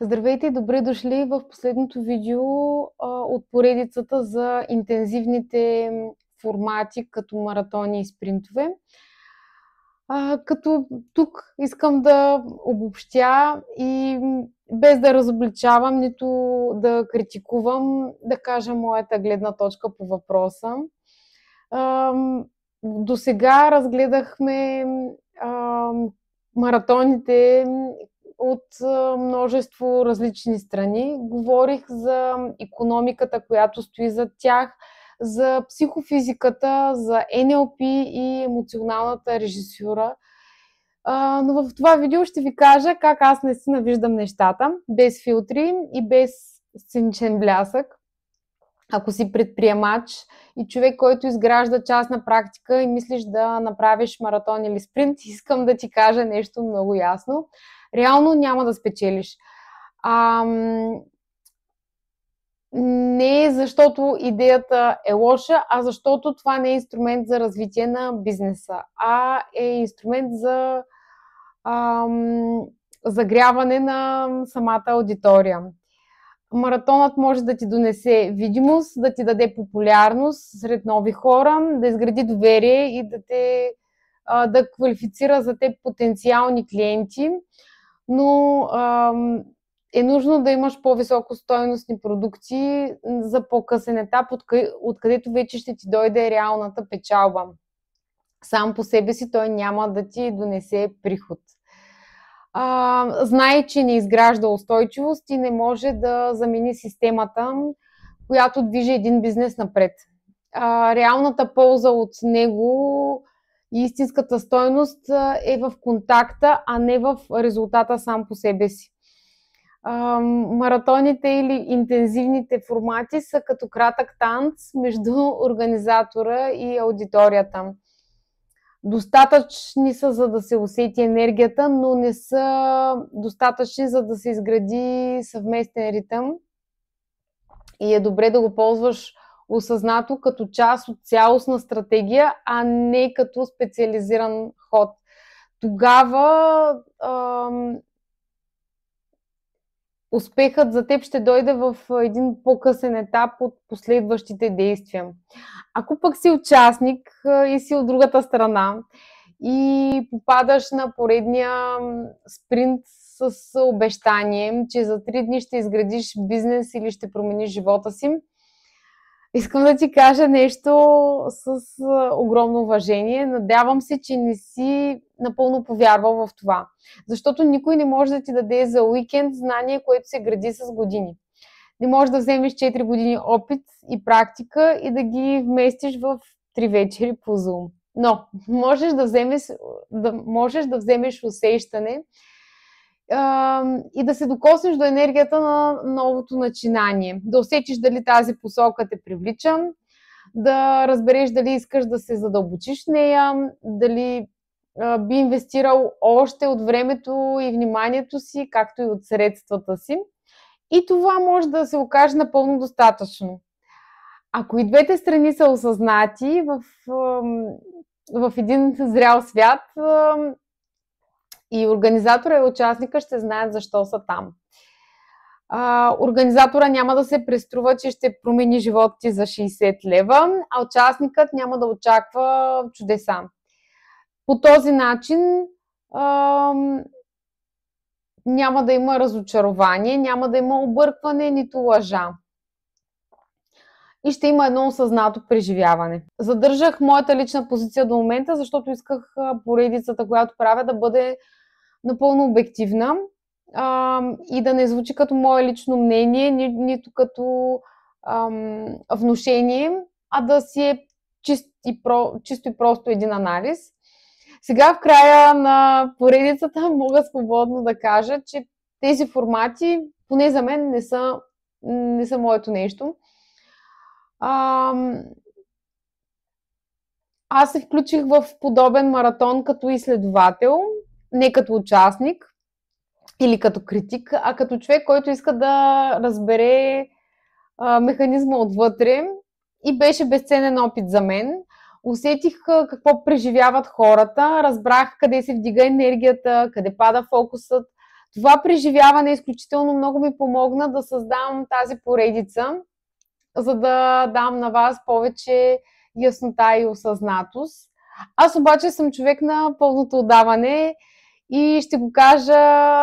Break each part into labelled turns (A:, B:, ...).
A: Здравейте и добре дошли в последното видео от поредицата за интензивните формати като маратони и спринтове. Като тук искам да обобщя и без да разобличавам, нито да критикувам, да кажа моята гледна точка по въпроса. До сега разгледахме маратоните от множество различни страни. Говорих за икономиката, която стои зад тях, за психофизиката, за NLP и емоционалната режисура. Но в това видео ще ви кажа как аз наистина виждам нещата, без филтри и без сценичен блясък. Ако си предприемач и човек, който изгражда частна практика и мислиш да направиш маратон или спринт, искам да ти кажа нещо много ясно. Реално няма да спечелиш. Не защото идеята е лоша, а защото това не е инструмент за развитие на бизнеса, а е инструмент за загряване на самата аудитория. Маратонът може да ти донесе видимост, да ти даде популярност сред нови хора, да изгради доверие и да квалифицира за теб потенциални клиенти, но е нужно да имаш по-високо стойностни продукти за по-късен етап, откъдето вече ще ти дойде реалната печалба. Сам по себе си той няма да ти донесе приход. Знае, че не изгражда устойчивост и не може да замени системата, която движи един бизнес напред. Реалната полза от него и истинската стойност е в контакта, а не в резултата сам по себе си. Маратоните или интензивните формати са като кратък танц между организатора и аудиторията. Достатъчни са, за да се усети енергията, но не са достатъчни, за да се изгради съвместен ритъм. И е добре да го ползваш осъзнато като част от цялостна стратегия, а не като специализиран ход. Тогава успехът за теб ще дойде в един по-късен етап от последващите действия. Ако пък си участник и си от другата страна и попадаш на поредния спринт с обещание, че за 3 дни ще изградиш бизнес или ще промениш живота си, искам да ти кажа нещо с огромно уважение. Надявам се, че не си напълно повярвал в това. Защото никой не може да ти даде за уикенд знание, което се гради с години. Не можеш да вземеш 4 години опит и практика и да ги вместиш в 3 вечери по Zoom. Но можеш да вземеш усещане и да се докоснеш до енергията на новото начинание. Да усетиш дали тази посока те привлича, да разбереш дали искаш да се задълбочиш в нея, дали би инвестирал още от времето и вниманието си, както и от средствата си. И това може да се окаже напълно достатъчно. Ако и двете страни са осъзнати в един зрял свят, и организатора и участника ще знаят защо са там. Организатора няма да се преструва, че ще промени живота ти за 60 лева, а участникът няма да очаква чудеса. По този начин няма да има разочарование, няма да има объркване, нито лъжа. И ще има едно осъзнато преживяване. Задържах моята лична позиция до момента, защото исках поредицата, която правя, да бъде напълно обективна и да не звучи като мое лично мнение, нито като внушение, а да си е чисто и просто един анализ. Сега в края на поредицата мога свободно да кажа, че тези формати, поне за мен, не са моето нещо. Аз се включих в подобен маратон като изследовател, не като участник или като критик, а като човек, който иска да разбере механизма отвътре и беше безценен опит за мен. Усетих какво преживяват хората, разбрах къде се вдига енергията, къде пада фокусът. Това преживяване изключително много ми помогна да създам тази поредица, за да дам на вас повече яснота и осъзнатост. Аз обаче съм човек на пълното отдаване и ще го кажа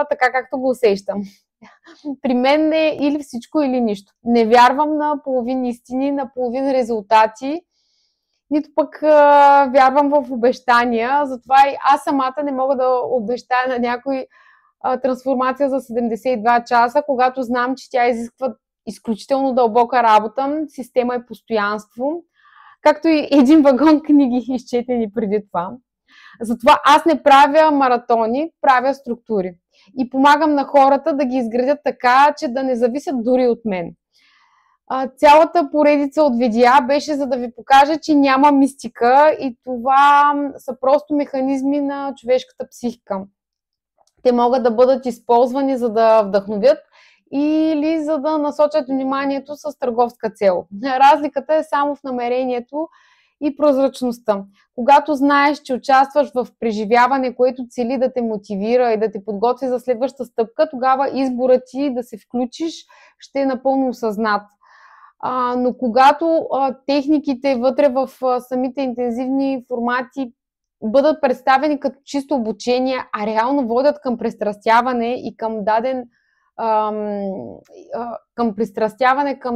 A: така, както го усещам. При мен е или всичко, или нищо. Не вярвам на половин истини, на половин резултати, нито пък вярвам в обещания. Затова и аз самата не мога да обещая на някой трансформация за 72 часа, когато знам, че тя изисква изключително дълбока работа, система и постоянство, както и един вагон книги изчетени преди това. Затова аз не правя маратони, правя структури. И помагам на хората да ги изградят така, че да не зависят дори от мен. Цялата поредица от видеа беше за да ви покажа, че няма мистика и това са просто механизми на човешката психика. Те могат да бъдат използвани за да вдъхновят или за да насочат вниманието с търговска цел. Разликата е само в намерението и прозрачността. Когато знаеш, че участваш в преживяване, което цели да те мотивира и да те подготви за следваща стъпка, тогава изборът ти да се включиш ще е напълно осъзнат. Но когато техниките вътре в самите интензивни формати бъдат представени като чисто обучение, а реално водят към пристрастяване и към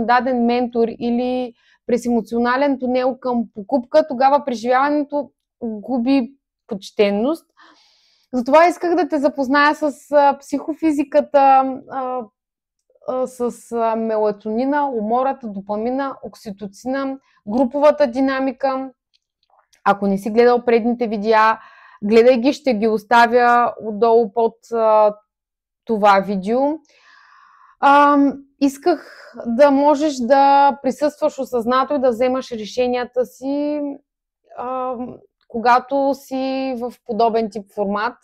A: даден ментор или през емоционален тунел към покупка, тогава преживяването губи почтенност. Затова исках да те запозная с психофизиката, с мелатонина, умората, допамина, окситоцина, груповата динамика. Ако не си гледал предните видеа, гледай ги, ще ги оставя отдолу под това видео. Исках да можеш да присъстваш осъзнато и да вземаш решенията си, когато си в подобен тип формат.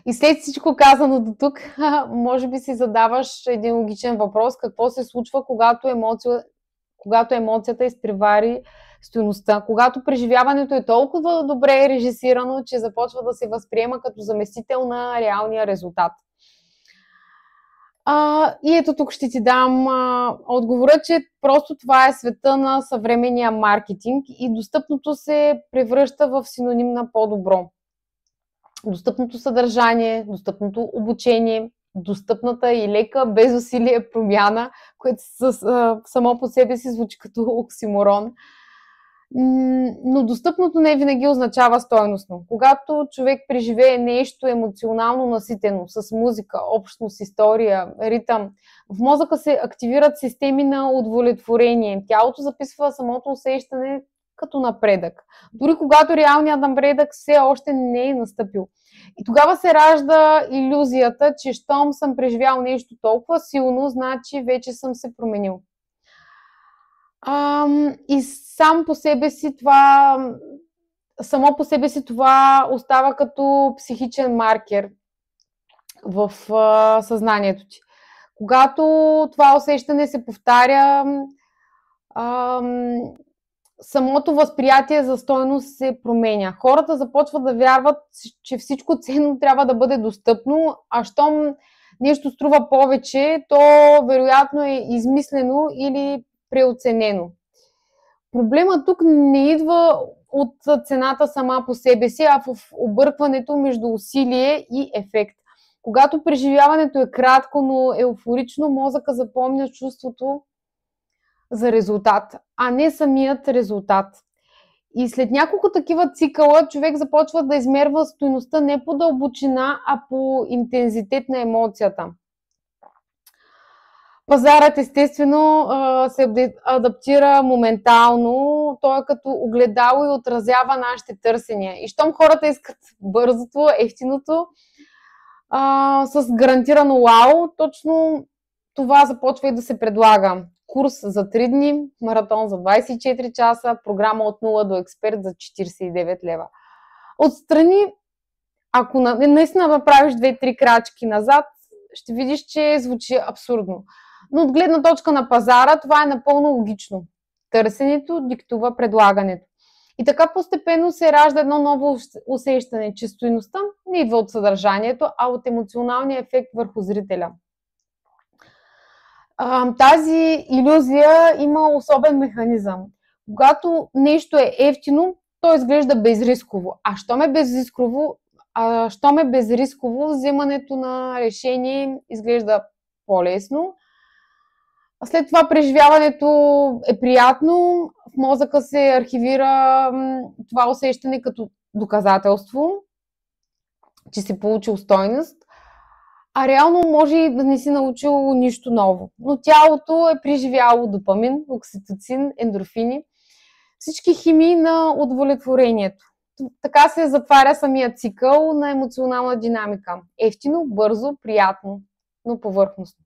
A: И след всичко казано до тук, може би си задаваш един логичен въпрос: какво се случва, когато емоцията изпревари стойността, когато преживяването е толкова добре режисирано, че започва да се възприема като заместител на реалния резултат. И ето тук ще ти дам отговора, че просто това е света на съвременния маркетинг и достъпното се превръща в синоним на по-добро. Достъпното съдържание, достъпното обучение, достъпната и лека, без усилие промяна, което само по себе си звучи като оксиморон. Но достъпното не винаги означава стойностно. Когато човек преживее нещо емоционално наситено, с музика, общност, история, ритъм, в мозъка се активират системи на удовлетворение. Тялото записва самото усещане като напредък. Дори когато реалният напредък все още не е настъпил. И тогава се ражда илюзията, че щом съм преживял нещо толкова силно, значи вече съм се променил. И само по себе си това остава като психичен маркер в съзнанието ти. Когато това усещане се повтаря, самото възприятие за стойност се променя. Хората започват да вярват, че всичко ценно трябва да бъде достъпно, а щом нещо струва повече, то вероятно е измислено или преоценено. Проблемът тук не идва от цената сама по себе си, а в объркването между усилие и ефект. Когато преживяването е кратко, но еуфорично, мозъка запомня чувството за резултат, а не самият резултат. И след няколко такива цикъла човек започва да измерва стойността не по дълбочина, а по интензитет на емоцията. Пазарът естествено се адаптира моментално, той е като огледало и отразява нашите търсения. И щом хората искат бързото, ефтиното, с гарантирано вау, точно това започва и да се предлага. Курс за 3 дни, маратон за 24 часа, програма от 0 до експерт за 49 лева. Отстрани, ако наистина направиш 2-3 крачки назад, ще видиш, че звучи абсурдно. Но от гледна точка на пазара това е напълно логично. Търсенето диктува предлагането. И така постепенно се ражда едно ново усещане, че стойността не идва от съдържанието, а от емоционалния ефект върху зрителя. Тази илюзия има особен механизъм. Когато нещо е евтино, то изглежда безрисково. Щом е безрисково, вземането на решение изглежда по-лесно. След това преживяването е приятно, в мозъка се архивира това усещане като доказателство, че си получил стойност, а реално може и да не си научил нищо ново. Но тялото е преживяло допамин, окситоцин, ендорфини, всички химии на удовлетворението. Така се затваря самия цикъл на емоционална динамика. Евтино, бързо, приятно, но повърхностно.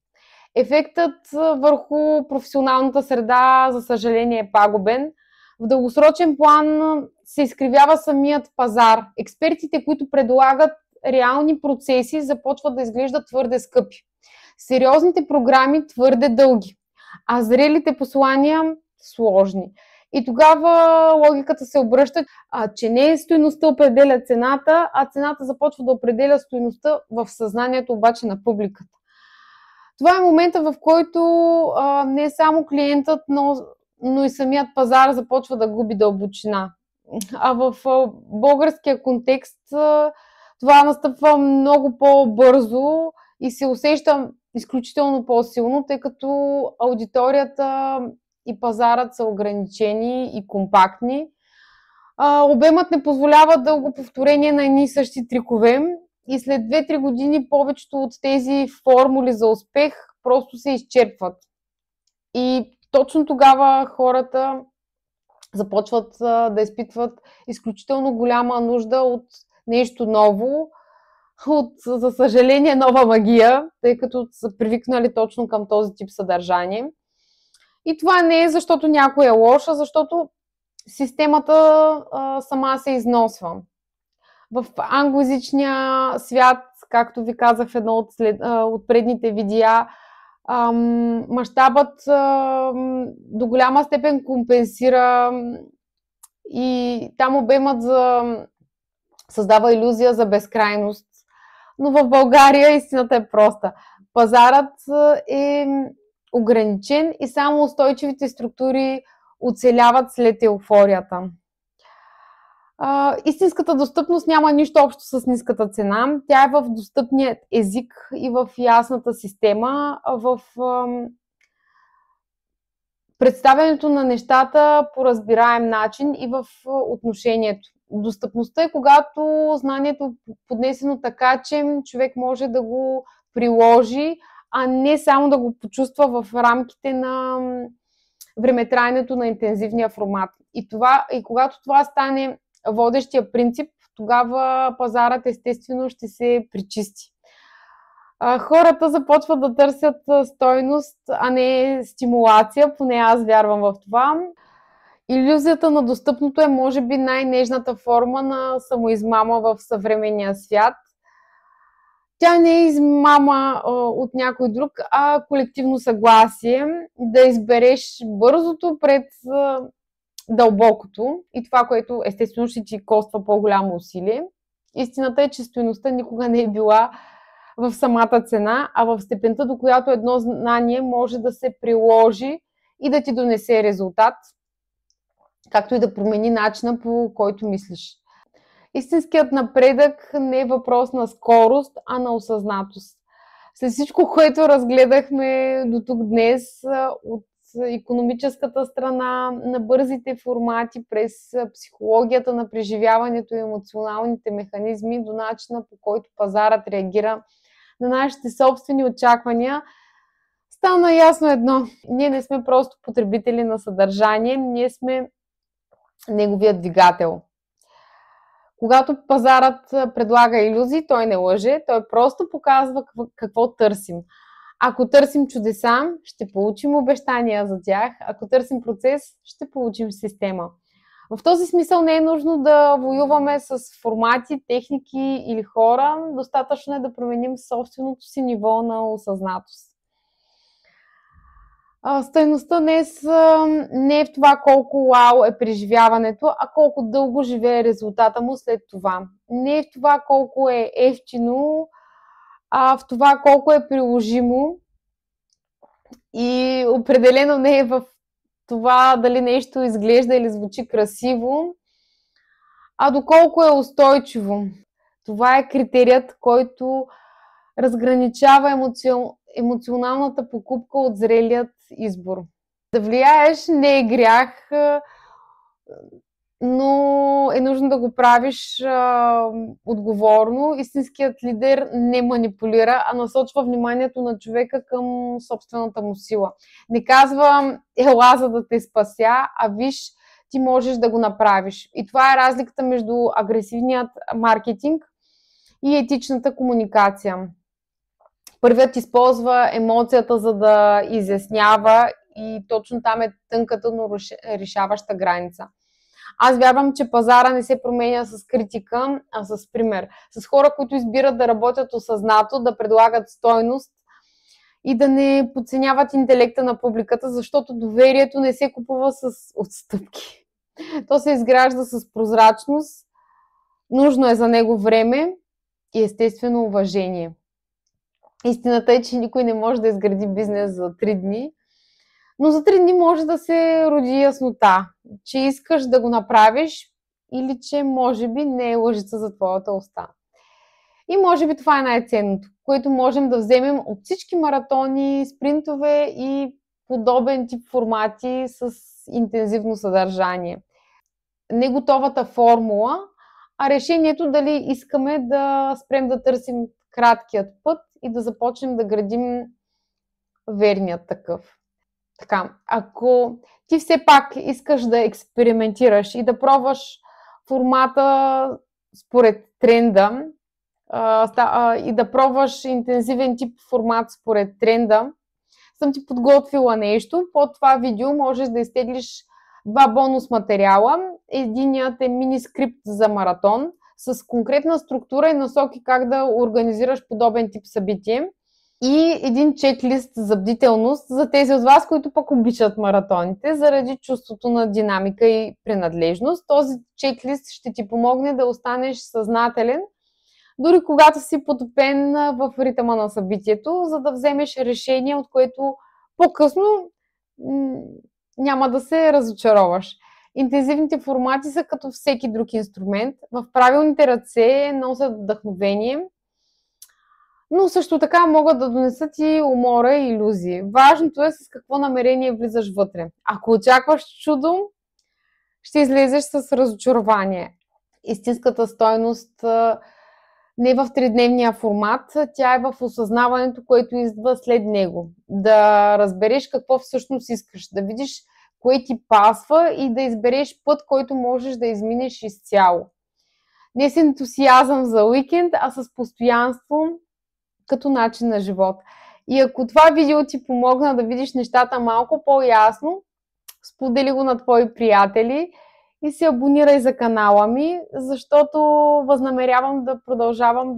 A: Ефектът върху професионалната среда, за съжаление, е пагубен. В дългосрочен план се изкривява самият пазар. Експертите, които предлагат реални процеси, започват да изглеждат твърде скъпи. Сериозните програми твърде дълги, а зрелите послания сложни. И тогава логиката се обръща, че не стойността определя цената, а цената започва да определя стойността в съзнанието обаче на публиката. Това е момента, в който не само клиентът, но и самият пазар започва да губи дълбочина. А в българския контекст това настъпва много по-бързо и се усеща изключително по-силно, тъй като аудиторията и пазарът са ограничени и компактни. Обемът не позволява дълго повторение на едни и същи трикове и след 2-3 години повечето от тези формули за успех просто се изчерпват. И точно тогава хората започват да изпитват изключително голяма нужда от нещо ново, за съжаление, нова магия, тъй като са привикнали точно към този тип съдържание. И това не е защото някой е лош, а защото системата сама се износва. В англоязичния свят, както ви казах в едно от предните видеа, мащабът до голяма степен компенсира и там обемът създава илюзия за безкрайност. Но в България истината е проста. Пазарът е ограничен и само устойчивите структури оцеляват след еуфорията. Истинската достъпност няма нищо общо с ниската цена. Тя е в достъпния език и в ясната система, в представянето на нещата по разбираем начин и в отношението. Достъпността е когато знанието е поднесено така, че човек може да го приложи, а не само да го почувства в рамките на времетраенето на интензивния формат. И когато това стане водещия принцип, тогава пазарът естествено ще се причисти. Хората започват да търсят стойност, а не стимулация, поне аз вярвам в това. Илюзията на достъпното е може би най-нежната форма на самоизмама в съвременния свят. Тя не е измама от някой друг, а колективно съгласие да избереш бързото пред дълбокото и това, което естествено ще ти коства по-голямо усилие. Истината е, че стойността никога не е била в самата цена, а в степента, до която едно знание може да се приложи и да ти донесе резултат, както и да промени начина, по който мислиш. Истинският напредък не е въпрос на скорост, а на осъзнатост. След всичко, което разгледахме до тук днес, от икономическата страна на бързите формати, през психологията на преживяването и емоционалните механизми, до начина, по който пазарът реагира на нашите собствени очаквания, стана ясно едно. Ние не сме просто потребители на съдържание, ние сме неговият двигател. Когато пазарът предлага илюзии, той не лъже, той просто показва какво търсим. Ако търсим чудеса, ще получим обещания за тях. Ако търсим процес, ще получим система. В този смисъл не е нужно да воюваме с формати, техники или хора. Достатъчно е да променим собственото си ниво на осъзнатост. Стойността не е в това колко вау е преживяването, а колко дълго живее резултата му след това. Не е в това колко е ефтино, а в това колко е приложимо и определено не е в това дали нещо изглежда или звучи красиво, а доколко е устойчиво. Това е критерият, който разграничава емоционалната покупка от зрелият избор. Да влияеш не е грях, но е нужно да го правиш отговорно. Истинският лидер не манипулира, а насочва вниманието на човека към собствената му сила. Не казва ела за да те спася, а виж, ти можеш да го направиш. И това е разликата между агресивният маркетинг и етичната комуникация. Първият използва емоцията, за да изяснява, и точно там е тънката, но решаваща граница. Аз вярвам, че пазара не се променя с критика, а с пример. С хора, които избират да работят осъзнато, да предлагат стойност и да не подценяват интелекта на публиката, защото доверието не се купува с отстъпки. То се изгражда с прозрачност, нужно е за него време и естествено уважение. Истината е, че никой не може да изгради бизнес за 3 дни, но за 3 дни може да се роди яснота, че искаш да го направиш или че може би не е лъжица за твоята уста. И може би това е най-ценното, което можем да вземем от всички маратони, спринтове и подобен тип формати с интензивно съдържание. Не готовата формула, а решението дали искаме да спрем да търсим краткият път и да започнем да градим верният такъв. Така, ако ти все пак искаш да експериментираш и да пробваш формата според тренда и да пробваш интензивен тип формат според тренда, съм ти подготвила нещо. Под това видео можеш да изтеглиш 2 бонус материала. Единият е мини скрипт за маратон с конкретна структура и насоки как да организираш подобен тип събитие. И един чеклист за бдителност за тези от вас, които пък обичат маратоните, заради чувството на динамика и принадлежност. Този чеклист ще ти помогне да останеш съзнателен, дори когато си потопен в ритъма на събитието, за да вземеш решение, от което по-късно няма да се разочароваш. Интензивните формати са като всеки друг инструмент. В правилните ръце носят вдъхновение, но също така могат да донесат и умора и илюзии. Важното е с какво намерение влизаш вътре. Ако очакваш чудо, ще излезеш с разочарование. Истинската стойност не е в 3-дневния формат, тя е в осъзнаването, което идва след него. Да разбереш какво всъщност искаш, да видиш кое ти пасва и да избереш път, който можеш да изминеш изцяло. Не с ентусиазъм за уикенд, а с постоянство като начин на живот. И ако това видео ти помогна да видиш нещата малко по-ясно, сподели го на твои приятели и се абонирай за канала ми, защото възнамерявам да продължавам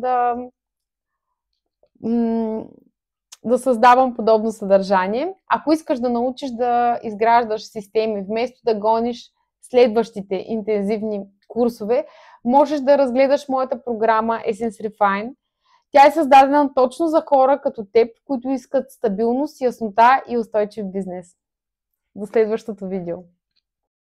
A: да създавам подобно съдържание. Ако искаш да научиш да изграждаш системи, вместо да гониш следващите интензивни курсове, можеш да разгледаш моята програма Essence Refine. Тя е създадена точно за хора като теб, които искат стабилност, яснота и устойчив бизнес. До следващото видео!